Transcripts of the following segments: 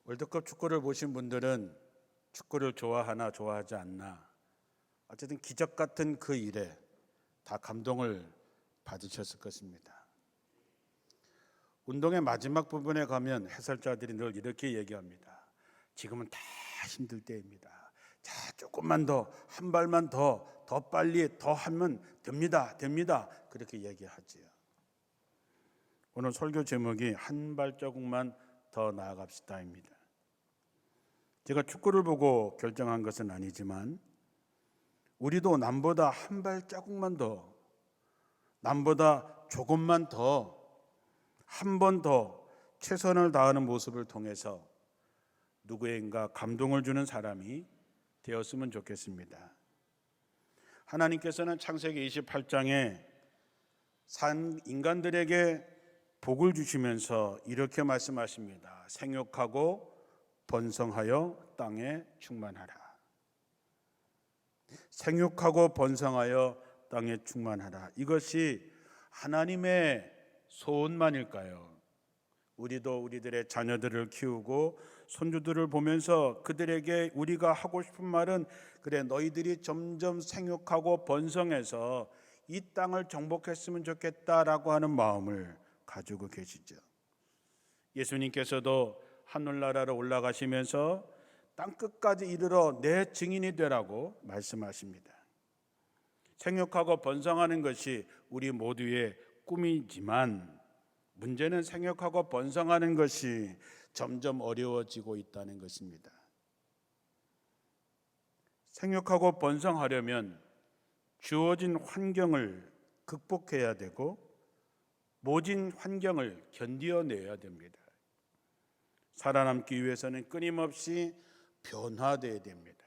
월드컵 축구를 보신 분들은 축구를 좋아하나 좋아하지 않나, 어쨌든 기적 같은 그 일에 다 감동을 받으셨을 것입니다. 운동의 마지막 부분에 가면 해설자들이 늘 이렇게 얘기합니다. 지금은 다 힘들 때입니다. 자, 조금만 더, 한 발만 더 빨리 더 하면 됩니다. 그렇게 얘기하지요. 오늘 설교 제목이 한 발자국만 더 나아갑시다입니다. 제가 축구를 보고 결정한 것은 아니지만 우리도 남보다 한 발자국만 더, 남보다 조금만 더, 한 번 더 최선을 다하는 모습을 통해서 누구인가 감동을 주는 사람이 되었으면 좋겠습니다. 하나님께서는 창세기 28장에 산 인간들에게 복을 주시면서 이렇게 말씀하십니다. 생육하고 번성하여 땅에 충만하라. 생육하고 번성하여 땅에 충만하라. 이것이 하나님의 소원만일까요? 우리도 우리들의 자녀들을 키우고 손주들을 보면서 그들에게 우리가 하고 싶은 말은, 그래, 너희들이 점점 생육하고 번성해서 이 땅을 정복했으면 좋겠다라고 하는 마음을 가지고 계시죠. 예수님께서도 하늘나라로 올라가시면서 땅끝까지 이르러 내 증인이 되라고 말씀하십니다. 생육하고 번성하는 것이 우리 모두의 꿈이지만 문제는 생육하고 번성하는 것이 점점 어려워지고 있다는 것입니다. 생육하고 번성하려면 주어진 환경을 극복해야 되고 모진 환경을 견뎌내야 됩니다. 살아남기 위해서는 끊임없이 변화되어야 됩니다.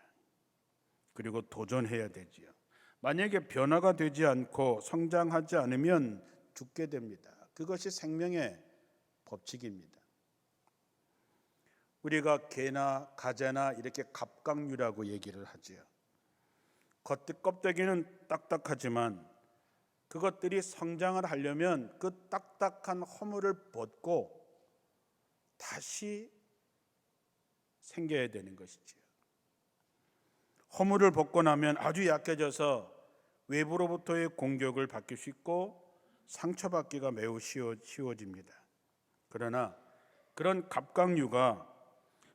그리고 도전해야 되지요. 만약에 변화가 되지 않고 성장하지 않으면 죽게 됩니다. 그것이 생명의 법칙입니다. 우리가 개나 가재나 이렇게 갑각류라고 얘기를 하지요. 껍데기는 딱딱하지만 그것들이 성장을 하려면 그 딱딱한 허물을 벗고 다시 생겨야 되는 것이지요. 허물을 벗고 나면 아주 약해져서 외부로부터의 공격을 받기 쉽고 상처받기가 매우 쉬워집니다. 그러나 그런 갑각류가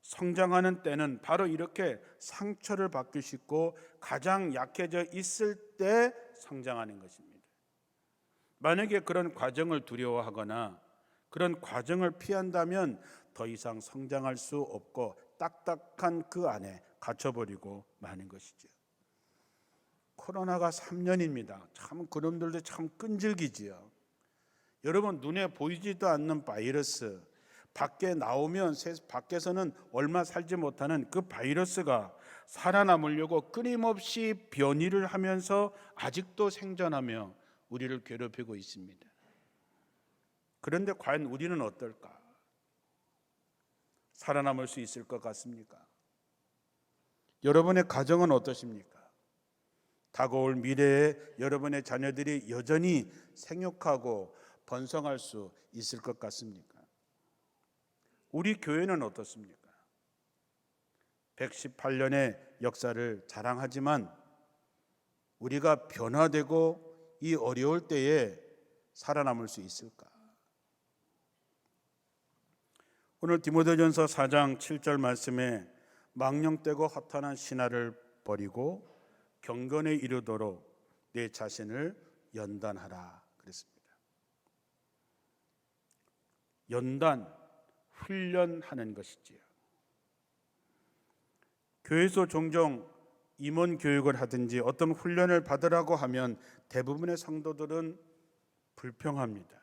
성장하는 때는 바로 이렇게 상처를 받기 쉽고 가장 약해져 있을 때 성장하는 것입니다. 만약에 그런 과정을 두려워하거나 그런 과정을 피한다면 더 이상 성장할 수 없고 딱딱한 그 안에 갇혀버리고 마는 것이죠. 코로나가 3년입니다. 참 그놈들도 참 끈질기지요. 여러분, 눈에 보이지도 않는 바이러스, 밖에 나오면 밖에서는 얼마 살지 못하는 그 바이러스가 살아남으려고 끊임없이 변이를 하면서 아직도 생존하며 우리를 괴롭히고 있습니다. 그런데 과연 우리는 어떨까? 살아남을 수 있을 것 같습니까? 여러분의 가정은 어떠십니까? 다가올 미래에 여러분의 자녀들이 여전히 생육하고 번성할 수 있을 것 같습니까? 우리 교회는 어떻습니까? 118년의 역사를 자랑하지만 우리가 변화되고 이 어려울 때에 살아남을 수 있을까? 오늘 디모데전서 4장 7절 말씀에 망령되고 허탄한 신화를 버리고 경건에 이르도록 내 자신을 연단하라 그랬습니다. 연단, 훈련하는 것이지요. 교회에서 종종 임원 교육을 하든지 어떤 훈련을 받으라고 하면 대부분의 성도들은 불평합니다.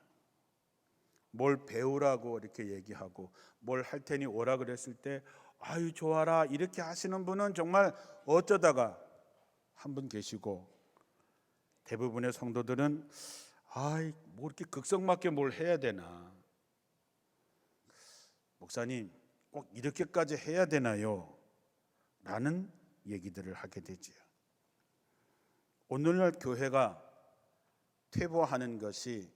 뭘 배우라고 이렇게 얘기하고 뭘 할 테니 오라 그랬을 때 아유 좋아라 이렇게 하시는 분은 정말 어쩌다가 한 분 계시고, 대부분의 성도들은 아이 뭐 이렇게 극성맞게 뭘 해야 되나, 목사님 꼭 이렇게까지 해야 되나요? 라는 얘기들을 하게 되지요. 오늘날 교회가 퇴보하는 것이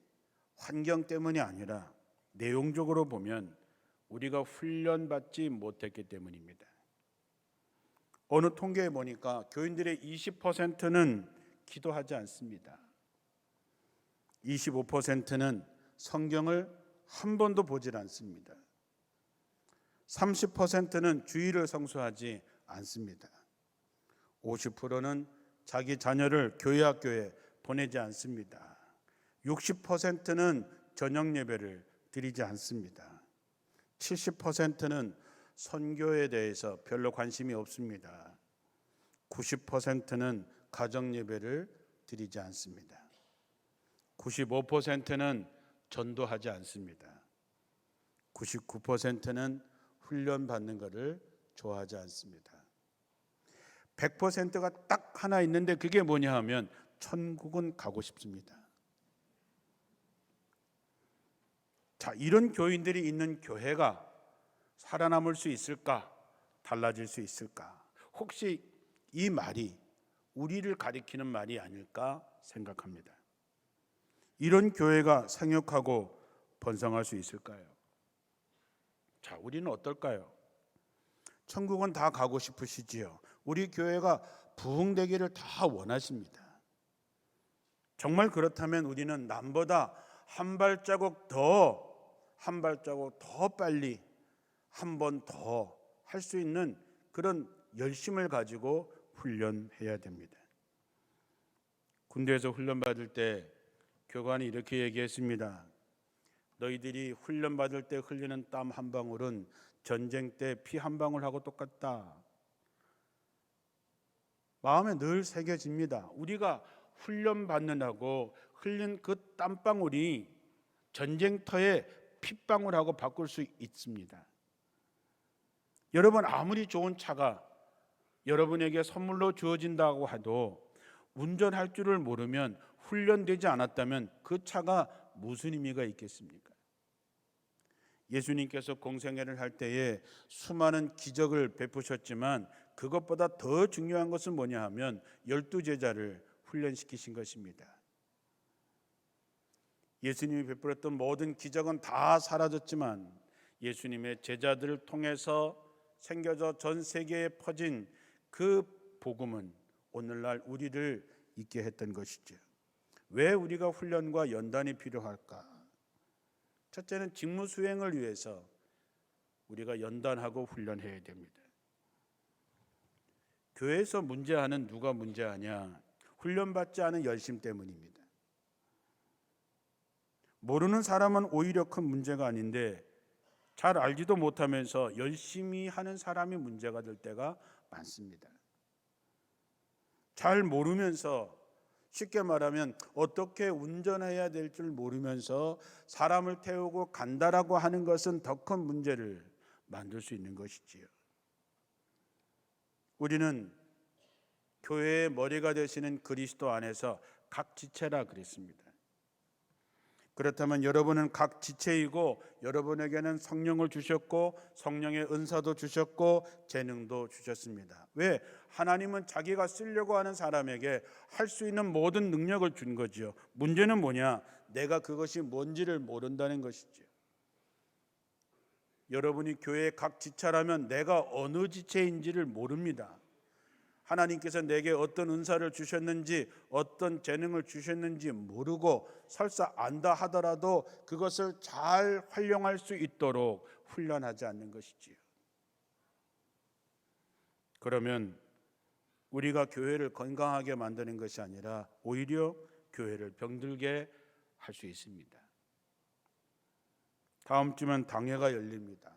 환경 때문이 아니라 내용적으로 보면 우리가 훈련받지 못했기 때문입니다. 어느 통계에 보니까 교인들의 20%는 기도하지 않습니다. 25%는 성경을 한 번도 보질 않습니다. 30%는 주일을 성수하지 않습니다. 50%는 자기 자녀를 교회 학교에 보내지 않습니다. 60%는 저녁 예배를 드리지 않습니다. 70%는 선교에 대해서 별로 관심이 없습니다. 90%는 가정 예배를 드리지 않습니다. 95%는 전도하지 않습니다. 99%는 훈련 받는 것을 좋아하지 않습니다. 100%가 딱 하나 있는데 그게 뭐냐 하면 천국은 가고 싶습니다. 자, 이런 교인들이 있는 교회가 살아남을 수 있을까? 달라질 수 있을까? 혹시 이 말이 우리를 가리키는 말이 아닐까 생각합니다. 이런 교회가 생육하고 번성할 수 있을까요? 자, 우리는 어떨까요? 천국은 다 가고 싶으시지요. 우리 교회가 부흥되기를 다 원하십니다. 정말 그렇다면 우리는 남보다 한 발자국 더 빨리 한 번 더 할 수 있는 그런 열심을 가지고 훈련해야 됩니다. 군대에서 훈련받을 때 교관이 이렇게 얘기했습니다. 너희들이 훈련받을 때 흘리는 땀 한 방울은 전쟁 때 피 한 방울하고 똑같다. 마음에 늘 새겨집니다. 우리가 훈련받는다고 흘린 그 땀방울이 전쟁터의 핏방울하고 바꿀 수 있습니다. 여러분, 아무리 좋은 차가 여러분에게 선물로 주어진다고 해도 운전할 줄을 모르면, 훈련되지 않았다면 그 차가 무슨 의미가 있겠습니까? 예수님께서 공생애를 할 때에 수많은 기적을 베푸셨지만 그것보다 더 중요한 것은 뭐냐 하면 12제자를 훈련시키신 것입니다. 예수님이 베풀었던 모든 기적은 다 사라졌지만 예수님의 제자들을 통해서 생겨져 전 세계에 퍼진 그 복음은 오늘날 우리를 있게 했던 것이죠. 왜 우리가 훈련과 연단이 필요할까? 첫째는 직무 수행을 위해서 우리가 연단하고 훈련해야 됩니다. 교회에서 문제하는 누가 문제하냐? 훈련받지 않은 열심 때문입니다. 모르는 사람은 오히려 큰 문제가 아닌데 잘 알지도 못하면서 열심히 하는 사람이 문제가 될 때가 많습니다. 잘 모르면서, 쉽게 말하면 어떻게 운전해야 될 줄 모르면서 사람을 태우고 간다라고 하는 것은 더 큰 문제를 만들 수 있는 것이지요. 우리는 교회의 머리가 되시는 그리스도 안에서 각 지체라 그랬습니다. 그렇다면 여러분은 각 지체이고 여러분에게는 성령을 주셨고 성령의 은사도 주셨고 재능도 주셨습니다. 왜? 하나님은 자기가 쓰려고 하는 사람에게 할 수 있는 모든 능력을 준 거지요. 문제는 뭐냐? 내가 그것이 뭔지를 모른다는 것이죠. 여러분이 교회의 각 지체라면 내가 어느 지체인지를 모릅니다. 하나님께서 내게 어떤 은사를 주셨는지, 어떤 재능을 주셨는지 모르고 설사 안다 하더라도 그것을 잘 활용할 수 있도록 훈련하지 않는 것이지요. 그러면 우리가 교회를 건강하게 만드는 것이 아니라 오히려 교회를 병들게 할 수 있습니다. 다음 주면 당회가 열립니다.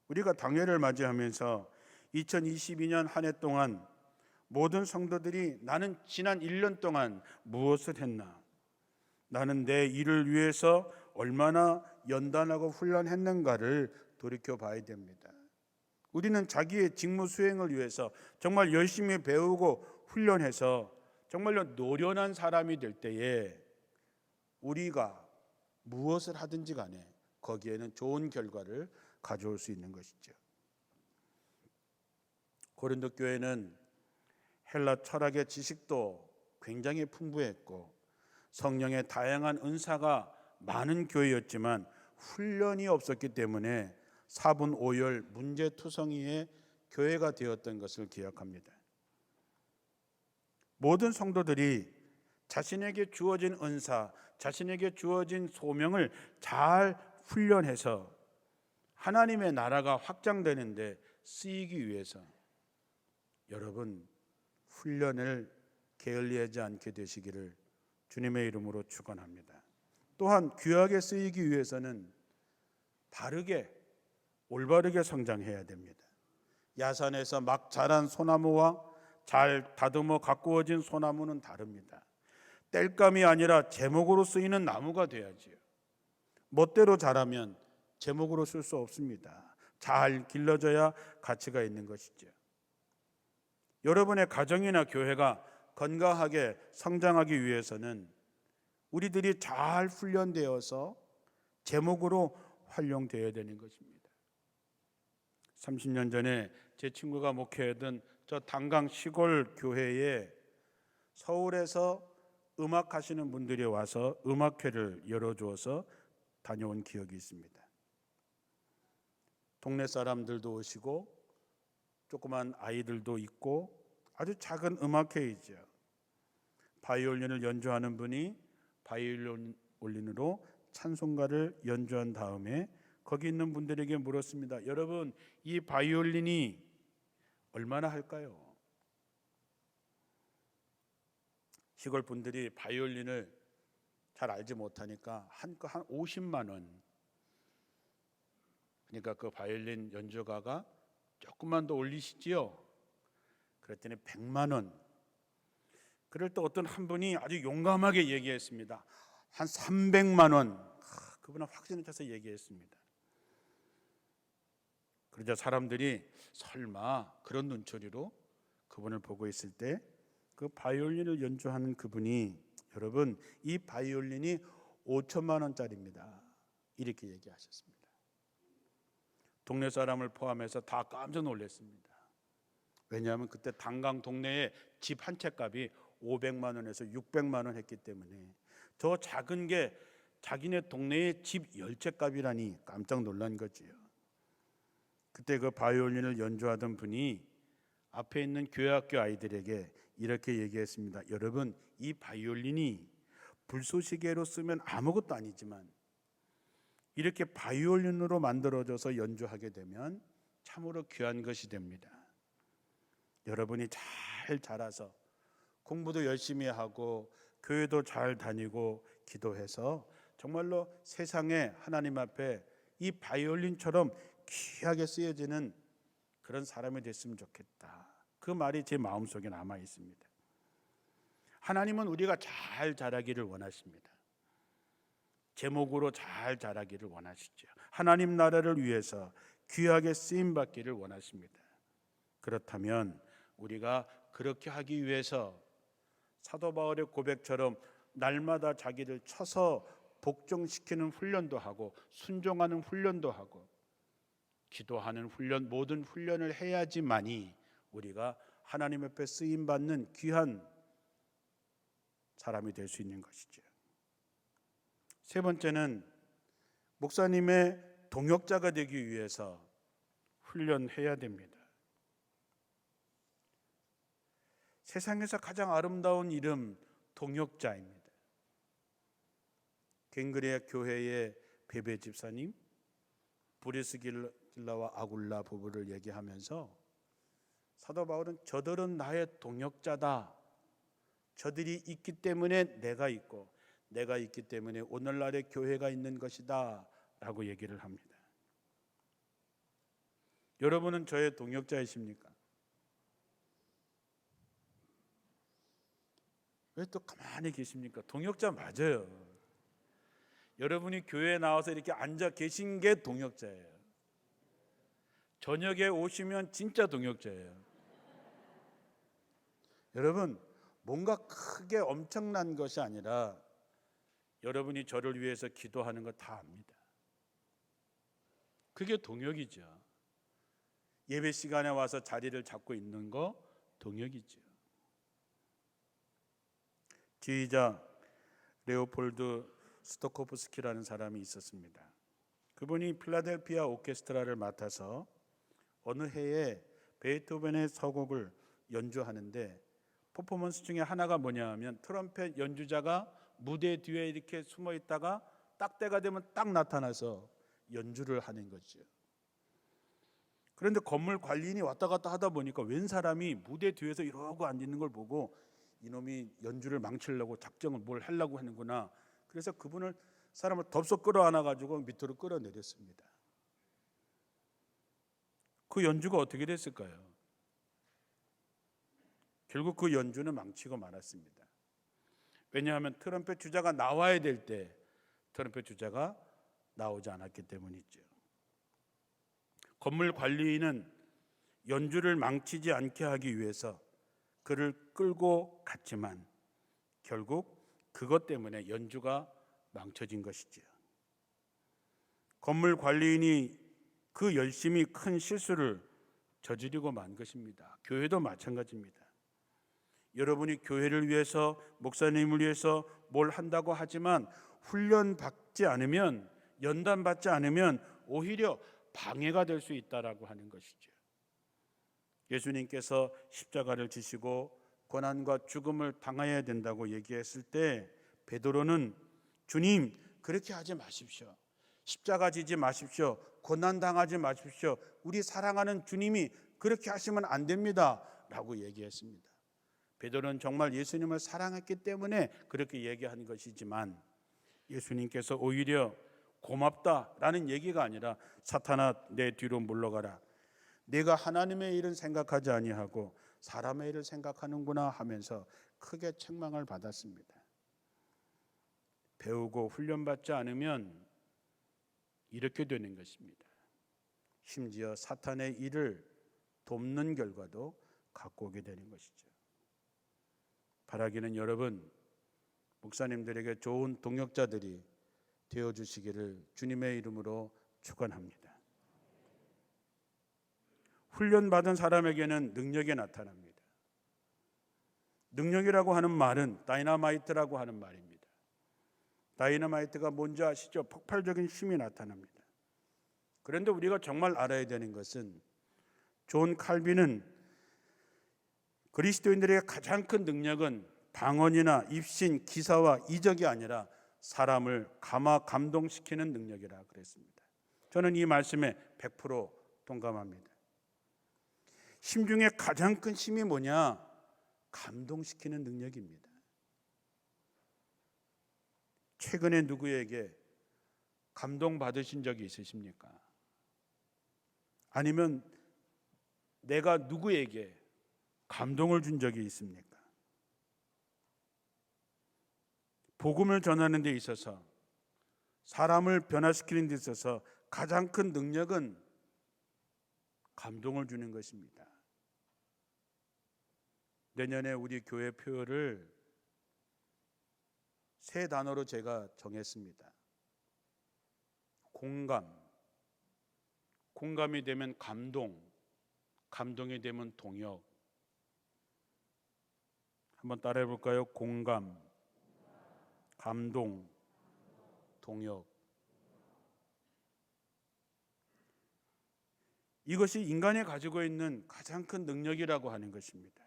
우리가 당회를 맞이하면서 2022년 한 해 동안 모든 성도들이 나는 지난 1년 동안 무엇을 했나? 나는 내 일을 위해서 얼마나 연단하고 훈련했는가를 돌이켜 봐야 됩니다. 우리는 자기의 직무 수행을 위해서 정말 열심히 배우고 훈련해서 정말로 노련한 사람이 될 때에 우리가 무엇을 하든지 간에 거기에는 좋은 결과를 가져올 수 있는 것이죠. 고린도 교회는 헬라 철학의 지식도 굉장히 풍부했고 성령의 다양한 은사가 많은 교회였지만 훈련이 없었기 때문에 사분오열 문제투성이의 교회가 되었던 것을 기억합니다. 모든 성도들이 자신에게 주어진 은사, 자신에게 주어진 소명을 잘 훈련해서 하나님의 나라가 확장되는데 쓰이기 위해서 여러분 훈련을 게을리하지 않게 되시기를 주님의 이름으로 축원합니다. 또한 귀하게 쓰이기 위해서는 바르게 올바르게 성장해야 됩니다. 야산에서 막 자란 소나무와 잘 다듬어 가꾸어진 소나무는 다릅니다. 땔감이 아니라 제목으로 쓰이는 나무가 돼야지요. 멋대로 자라면 제목으로 쓸 수 없습니다. 잘 길러져야 가치가 있는 것이죠. 여러분의 가정이나 교회가 건강하게 성장하기 위해서는 우리들이 잘 훈련되어서 제목으로 활용되어야 되는 것입니다. 30년 전에 제 친구가 목회하던 저 단강 시골 교회에 서울에서 음악하시는 분들이 와서 음악회를 열어주어서 다녀온 기억이 있습니다. 동네 사람들도 오시고 조그만 아이들도 있고 아주 작은 음악회이죠. 바이올린을 연주하는 분이 바이올린으로 찬송가를 연주한 다음에 거기 있는 분들에게 물었습니다. 여러분, 이 바이올린이 얼마나 할까요? 시골 분들이 바이올린을 잘 알지 못하니까 한 50만 원. 그러니까 그 바이올린 연주가가 조금만 더 올리시지요. 그랬더니 100만 원. 그럴 때 어떤 한 분이 아주 용감하게 얘기했습니다. 한 300만 원. 그분은 확신을 쳐서 얘기했습니다. 그러자 사람들이 설마 그런 눈초리로 그분을 보고 있을 때 그 바이올린을 연주하는 그분이 여러분 이 바이올린이 5천만 원짜리입니다. 이렇게 얘기하셨습니다. 동네 사람을 포함해서 다 깜짝 놀랐습니다. 왜냐하면 그때 단강 동네에 집 한 채 값이 500만 원에서 600만 원 했기 때문에 저 작은 게 자기네 동네의 집 10채 값이라니 깜짝 놀란 거지요. 그때 그 바이올린을 연주하던 분이 앞에 있는 교회학교 아이들에게 이렇게 얘기했습니다. 여러분, 이 바이올린이 불쏘시개로 쓰면 아무것도 아니지만 이렇게 바이올린으로 만들어져서 연주하게 되면 참으로 귀한 것이 됩니다. 여러분이 잘 자라서 공부도 열심히 하고 교회도 잘 다니고 기도해서 정말로 세상에 하나님 앞에 이 바이올린처럼 귀하게 쓰여지는 그런 사람이 됐으면 좋겠다. 그 말이 제 마음속에 남아 있습니다. 하나님은 우리가 잘 자라기를 원하십니다. 제목으로 잘 자라기를 원하시죠. 하나님 나라를 위해서 귀하게 쓰임 받기를 원하십니다. 그렇다면 우리가 그렇게 하기 위해서 사도 바울의 고백처럼 날마다 자기를 쳐서 복종시키는 훈련도 하고 순종하는 훈련도 하고 기도하는 훈련, 모든 훈련을 해야지만이 우리가 하나님 앞에 쓰임 받는 귀한 사람이 될 수 있는 것이죠. 세 번째는 목사님의 동역자가 되기 위해서 훈련해야 됩니다. 세상에서 가장 아름다운 이름 동역자입니다. 갱그레아 교회의 베베 집사님, 브리스길라와 아굴라 부부를 얘기하면서 사도 바울은 저들은 나의 동역자다. 저들이 있기 때문에 내가 있고 내가 있기 때문에 오늘날의 교회가 있는 것이다 라고 얘기를 합니다. 여러분은 저의 동역자이십니까? 왜 또 가만히 계십니까? 동역자 맞아요. 여러분이 교회에 나와서 이렇게 앉아 계신 게 동역자예요. 저녁에 오시면 진짜 동역자예요. 여러분, 뭔가 크게 엄청난 것이 아니라 여러분이 저를 위해서 기도하는 거 다 압니다. 그게 동역이죠. 예배 시간에 와서 자리를 잡고 있는 거 동역이죠. 지휘자 레오폴드 스토코프스키라는 사람이 있었습니다. 그분이 필라델피아 오케스트라를 맡아서 어느 해에 베토벤의 서곡을 연주하는데 퍼포먼스 중에 하나가 뭐냐 하면 트럼펫 연주자가 무대 뒤에 이렇게 숨어 있다가 딱 때가 되면 딱 나타나서 연주를 하는 거죠. 그런데 건물 관리인이 왔다 갔다 하다 보니까 웬 사람이 무대 뒤에서 이러고 앉아 있는 걸 보고 이놈이 연주를 망치려고 작정을 뭘 하려고 하는구나. 그래서 그분을 사람을 덥석 끌어안아 가지고 밑으로 끌어내렸습니다. 그 연주가 어떻게 됐을까요? 결국 그 연주는 망치고 말았습니다. 왜냐하면 트럼펫 주자가 나와야 될 때 트럼펫 주자가 나오지 않았기 때문이죠. 건물 관리인은 연주를 망치지 않게 하기 위해서 그를 끌고 갔지만 결국 그것 때문에 연주가 망쳐진 것이죠. 건물 관리인이 그 열심히 큰 실수를 저지르고 만 것입니다. 교회도 마찬가지입니다. 여러분이 교회를 위해서, 목사님을 위해서 뭘 한다고 하지만 훈련받지 않으면, 연단받지 않으면 오히려 방해가 될 수 있다라고 하는 것이죠. 예수님께서 십자가를 지시고 고난과 죽음을 당해야 된다고 얘기했을 때 베드로는 주님, 그렇게 하지 마십시오. 십자가 지지 마십시오. 고난 당하지 마십시오. 우리 사랑하는 주님이 그렇게 하시면 안 됩니다 라고 얘기했습니다. 베드로는 정말 예수님을 사랑했기 때문에 그렇게 얘기한 것이지만 예수님께서 오히려 고맙다라는 얘기가 아니라 사탄아 내 뒤로 물러가라. 내가 하나님의 일은 생각하지 아니하고 사람의 일을 생각하는구나 하면서 크게 책망을 받았습니다. 배우고 훈련받지 않으면 이렇게 되는 것입니다. 심지어 사탄의 일을 돕는 결과도 갖고 오게 되는 것이죠. 바라기는 여러분, 목사님들에게 좋은 동역자들이 되어주시기를 주님의 이름으로 축원합니다. 훈련받은 사람에게는 능력이 나타납니다. 능력이라고 하는 말은 다이너마이트라고 하는 말입니다. 다이너마이트가 뭔지 아시죠? 폭발적인 힘이 나타납니다. 그런데 우리가 정말 알아야 되는 것은 존 칼빈은 그리스도인들의 가장 큰 능력은 방언이나 입신, 기사와 이적이 아니라 사람을 감동시키는 능력이라 그랬습니다. 저는 이 말씀에 100% 동감합니다. 힘 중에 가장 큰 힘이 뭐냐? 감동시키는 능력입니다. 최근에 누구에게 감동받으신 적이 있으십니까? 아니면 내가 누구에게 감동을 준 적이 있습니까? 복음을 전하는 데 있어서, 사람을 변화시키는 데 있어서 가장 큰 능력은 감동을 주는 것입니다. 내년에 우리 교회 표어를 세 단어로 제가 정했습니다. 공감, 공감이 되면 감동, 감동이 되면 동역. 한번 따라해 볼까요? 공감, 감동, 동역. 이것이 인간이 가지고 있는 가장 큰 능력이라고 하는 것입니다.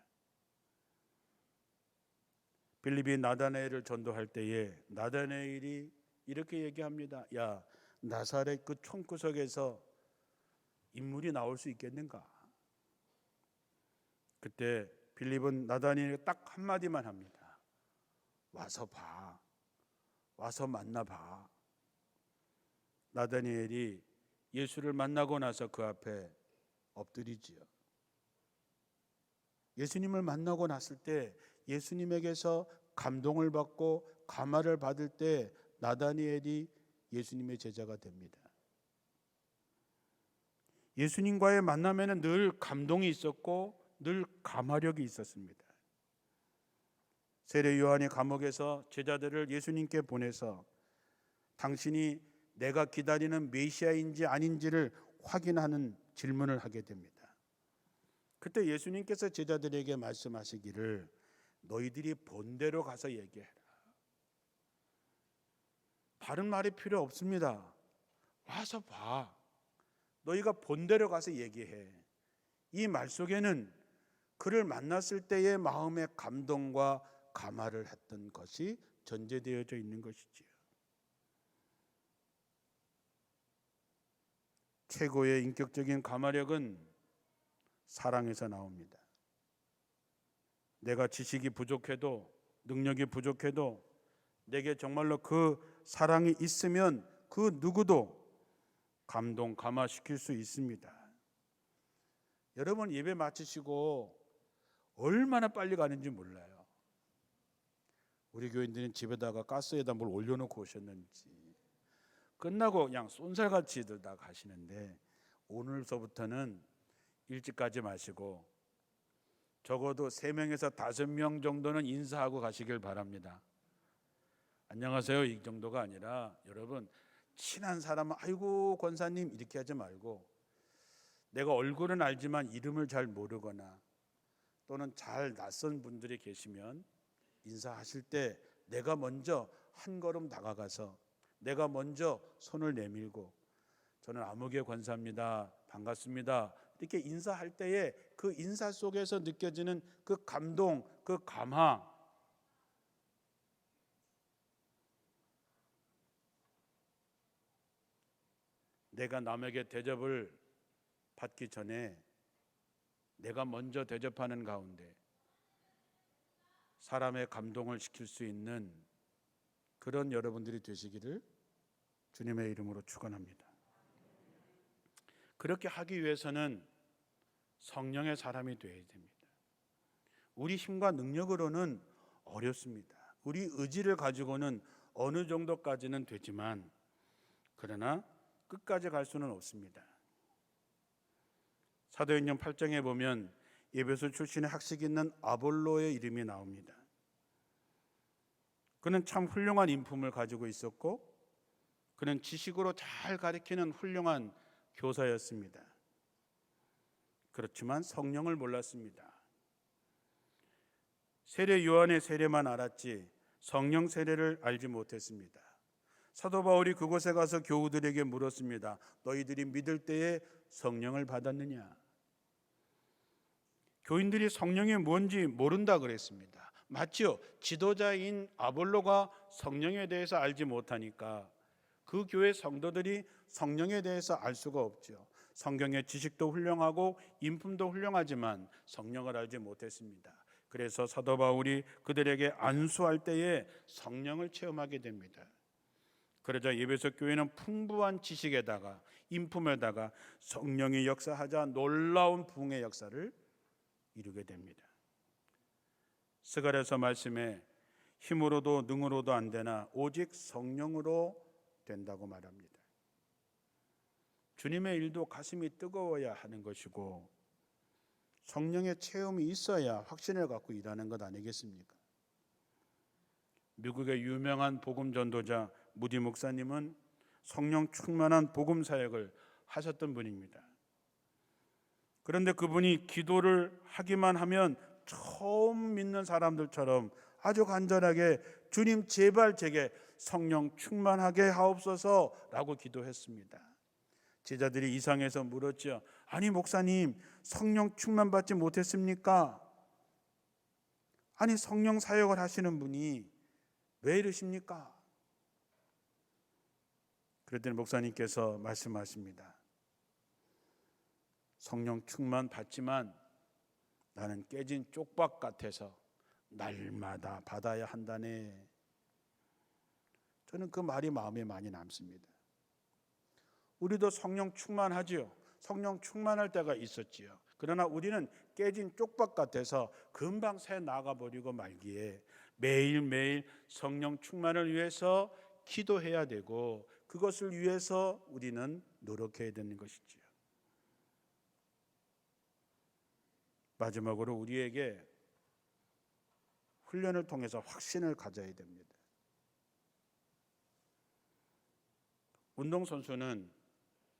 빌립이 나다나엘을 전도할 때에 나다나엘이 이렇게 얘기합니다. 야, 나사렛 그 총구석에서 인물이 나올 수 있겠는가? 그때 빌립은 나다나엘에게 딱 한마디만 합니다. 와서 봐. 와서 만나봐. 나다나엘이 예수를 만나고 나서 그 앞에 엎드리지요. 예수님을 만나고 났을 때 예수님에게서 감동을 받고 감화를 받을 때 나다니엘이 예수님의 제자가 됩니다. 예수님과의 만남에는 늘 감동이 있었고 늘 감화력이 있었습니다. 세례 요한이 감옥에서 제자들을 예수님께 보내서 당신이 내가 기다리는 메시아인지 아닌지를 확인하는 질문을 하게 됩니다. 그때 예수님께서 제자들에게 말씀하시기를 너희들이 본 대로 가서 얘기해라. 다른 말이 필요 없습니다. 와서 봐. 너희가 본대로 가서 얘기해. 이 말 속에는 그를 만났을 때의 마음의 감동과 감화를 했던 것이 전제되어져 있는 것이지요. 최고의 인격적인 감화력은 사랑에서 나옵니다. 내가 지식이 부족해도, 능력이 부족해도 내게 정말로 그 사랑이 있으면 그 누구도 감동, 감화시킬 수 있습니다. 여러분, 예배 마치시고 얼마나 빨리 가는지 몰라요. 우리 교인들은 집에다가 가스에다 뭘 올려놓고 오셨는지 끝나고 그냥 쏜살같이들 다 가시는데, 오늘서부터는 일찍 가지 마시고 적어도 3명에서 5명 정도는 인사하고 가시길 바랍니다. 안녕하세요 이 정도가 아니라, 여러분 친한 사람은 아이고 권사님 이렇게 하지 말고, 내가 얼굴은 알지만 이름을 잘 모르거나 또는 잘 낯선 분들이 계시면 인사하실 때 내가 먼저 한 걸음 다가가서 내가 먼저 손을 내밀고, 저는 아무개 권사입니다, 반갑습니다, 이렇게 인사할 때에 그 인사 속에서 느껴지는 그 감동, 그 감화, 내가 남에게 대접을 받기 전에 내가 먼저 대접하는 가운데 사람의 감동을 시킬 수 있는 그런 여러분들이 되시기를 주님의 이름으로 축원합니다. 그렇게 하기 위해서는 성령의 사람이 되어야 됩니다. 우리 힘과 능력으로는 어렵습니다. 우리 의지를 가지고는 어느 정도까지는 되지만, 그러나 끝까지 갈 수는 없습니다. 사도행전 8장에 보면 에베소 출신의 학식 있는 아볼로의 이름이 나옵니다. 그는 참 훌륭한 인품을 가지고 있었고, 그는 지식으로 잘 가르치는 훌륭한 교사였습니다. 그렇지만 성령을 몰랐습니다. 세례 요한의 세례만 알았지 성령 세례를 알지 못했습니다. 사도 바울이 그곳에 가서 교우들에게 물었습니다. 너희들이 믿을 때에 성령을 받았느냐? 교인들이 성령이 뭔지 모른다 그랬습니다. 맞지요? 지도자인 아볼로가 성령에 대해서 알지 못하니까 그 교회 성도들이 성령에 대해서 알 수가 없죠. 성경의 지식도 훌륭하고 인품도 훌륭하지만 성령을 알지 못했습니다. 그래서 사도 바울이 그들에게 안수할 때에 성령을 체험하게 됩니다. 그러자 에베소 교회는 풍부한 지식에다가 인품에다가 성령이 역사하자 놀라운 부흥의 역사를 이루게 됩니다. 스가랴서 말씀에 힘으로도 능으로도 안 되나 오직 성령으로 된다고 말합니다. 주님의 일도 가슴이 뜨거워야 하는 것이고 성령의 체험이 있어야 확신을 갖고 일하는 것 아니겠습니까? 미국의 유명한 복음 전도자 무디 목사님은 성령 충만한 복음 사역을 하셨던 분입니다. 그런데 그분이 기도를 하기만 하면 처음 믿는 사람들처럼 아주 간절하게 주님 제발 제게 성령 충만하게 하옵소서라고 기도했습니다. 제자들이 이상해서 물었죠. 아니 목사님, 성령 충만 받지 못했습니까? 아니 성령 사역을 하시는 분이 왜 이러십니까? 그랬더니 목사님께서 말씀하십니다. 성령 충만 받지만 나는 깨진 쪽박 같아서 날마다 받아야 한다네. 저는 그 말이 마음에 많이 남습니다. 우리도 성령 충만하지요. 성령 충만할 때가 있었지요. 그러나 우리는 깨진 쪽박 같아서 금방 새 나가버리고 말기에 매일매일 성령 충만을 위해서 기도해야 되고 그것을 위해서 우리는 노력해야 되는 것이지요. 마지막으로 우리에게 훈련을 통해서 확신을 가져야 됩니다. 운동선수는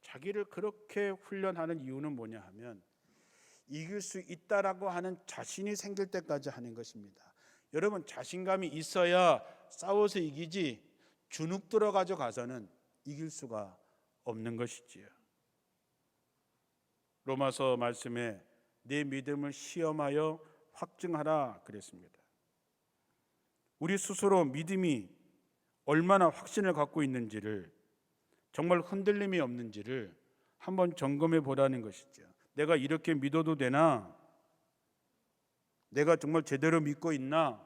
자기를 그렇게 훈련하는 이유는 뭐냐 하면 이길 수 있다라고 하는 자신이 생길 때까지 하는 것입니다. 여러분, 자신감이 있어야 싸워서 이기지 주눅 들어가지고 가서는 이길 수가 없는 것이지요. 로마서 말씀에 내 믿음을 시험하여 확증하라 그랬습니다. 우리 스스로 믿음이 얼마나 확신을 갖고 있는지를, 정말 흔들림이 없는지를 한번 점검해 보라는 것이죠. 내가 이렇게 믿어도 되나? 내가 정말 제대로 믿고 있나?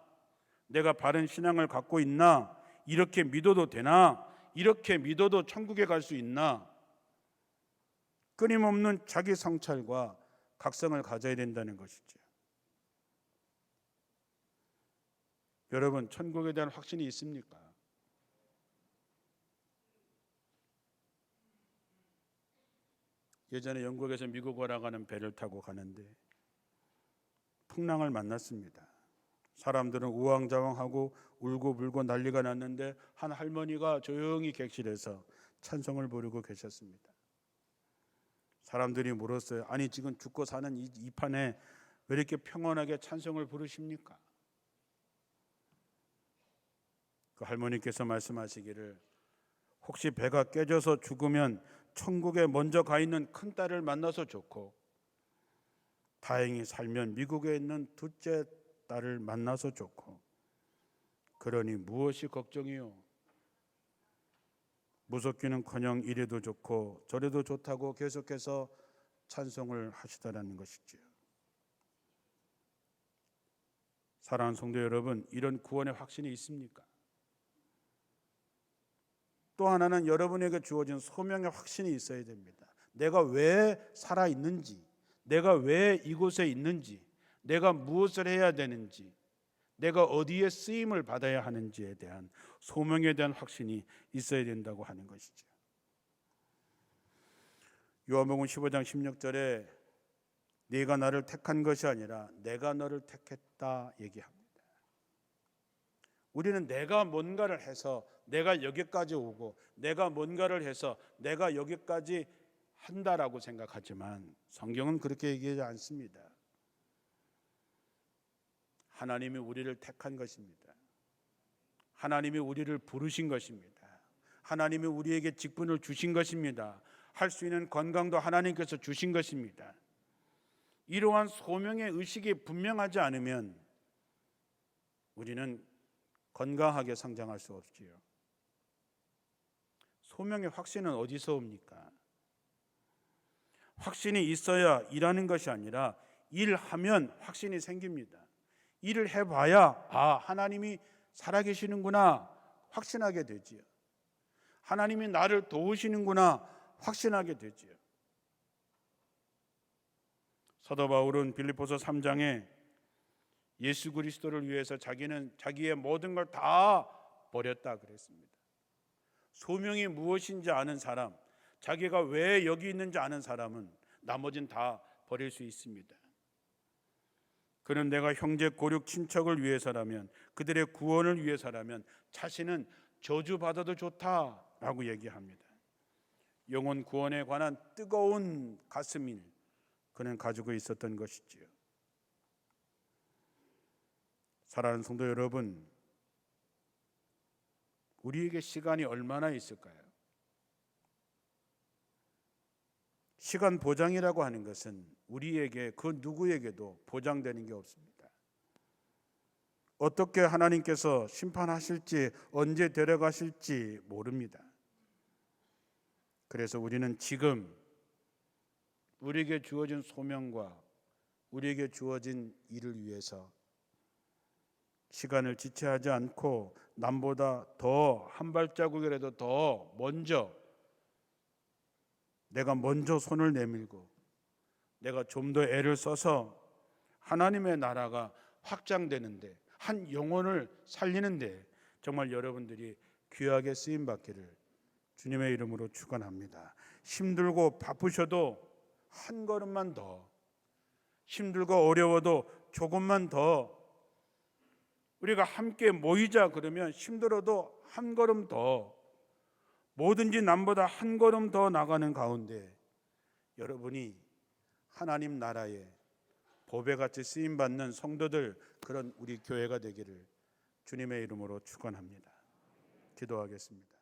내가 바른 신앙을 갖고 있나? 이렇게 믿어도 되나? 이렇게 믿어도 천국에 갈 수 있나? 끊임없는 자기 성찰과 각성을 가져야 된다는 것이죠. 여러분, 천국에 대한 확신이 있습니까? 예전에 영국에서 미국 오라가는 배를 타고 가는데 풍랑을 만났습니다. 사람들은 우왕좌왕하고 울고불고 난리가 났는데 한 할머니가 조용히 객실에서 찬송을 부르고 계셨습니다. 사람들이 물었어요. 아니 지금 죽고 사는 이 판에 왜 이렇게 평온하게 찬송을 부르십니까? 그 할머니께서 말씀하시기를, 혹시 배가 깨져서 죽으면 천국에 먼저 가 있는 큰딸을 만나서 좋고, 다행히 살면 미국에 있는 둘째 딸을 만나서 좋고, 그러니 무엇이 걱정이요? 무섭기는커녕 이래도 좋고 저래도 좋다고 계속해서 찬송을 하시더라는 것이지요. 사랑하는 성도 여러분, 이런 구원의 확신이 있습니까? 또 하나는 여러분에게 주어진 소명의 확신이 있어야 됩니다. 내가 왜 살아있는지, 내가 왜 이곳에 있는지, 내가 무엇을 해야 되는지, 내가 어디에 쓰임을 받아야 하는지에 대한 소명에 대한 확신이 있어야 된다고 하는 것이죠. 요한복음 15장 16절에 네가 나를 택한 것이 아니라 내가 너를 택했다 얘기합니다. 우리는 내가 뭔가를 해서 내가 여기까지 오고 내가 뭔가를 해서 내가 여기까지 한다라고 생각하지만 성경은 그렇게 얘기하지 않습니다. 하나님이 우리를 택한 것입니다. 하나님이 우리를 부르신 것입니다. 하나님이 우리에게 직분을 주신 것입니다. 할 수 있는 건강도 하나님께서 주신 것입니다. 이러한 소명의 의식이 분명하지 않으면 우리는 건강하게 성장할 수 없지요. 소명의 확신은 어디서 옵니까? 확신이 있어야 일하는 것이 아니라 일하면 확신이 생깁니다. 일을 해봐야 하나님이 살아계시는구나 확신하게 되지요. 하나님이 나를 도우시는구나 확신하게 되지요. 사도 바울은 빌립보서 3장에 예수 그리스도를 위해서 자기는 자기의 모든 걸 다 버렸다 그랬습니다. 소명이 무엇인지 아는 사람, 자기가 왜 여기 있는지 아는 사람은 나머지는 다 버릴 수 있습니다. 그는 내가 형제 고륙 친척을 위해서라면, 그들의 구원을 위해서라면 자신은 저주받아도 좋다라고 얘기합니다. 영혼 구원에 관한 뜨거운 가슴을 그는 가지고 있었던 것이지요. 사랑하는 성도 여러분, 우리에게 시간이 얼마나 있을까요? 시간 보장이라고 하는 것은 우리에게 그 누구에게도 보장되는 게 없습니다. 어떻게 하나님께서 심판하실지, 언제 데려가실지 모릅니다. 그래서 우리는 지금 우리에게 주어진 소명과 우리에게 주어진 일을 위해서 시간을 지체하지 않고 남보다 더 한 발자국이라도 더 먼저, 내가 먼저 손을 내밀고 내가 좀 더 애를 써서 하나님의 나라가 확장되는데, 한 영혼을 살리는데 정말 여러분들이 귀하게 쓰임받기를 주님의 이름으로 축원합니다. 힘들고 바쁘셔도 한 걸음만 더, 힘들고 어려워도 조금만 더, 우리가 함께 모이자 그러면 힘들어도 한 걸음 더, 뭐든지 남보다 한 걸음 더 나가는 가운데 여러분이 하나님 나라에 보배같이 쓰임받는 성도들, 그런 우리 교회가 되기를 주님의 이름으로 축원합니다. 기도하겠습니다.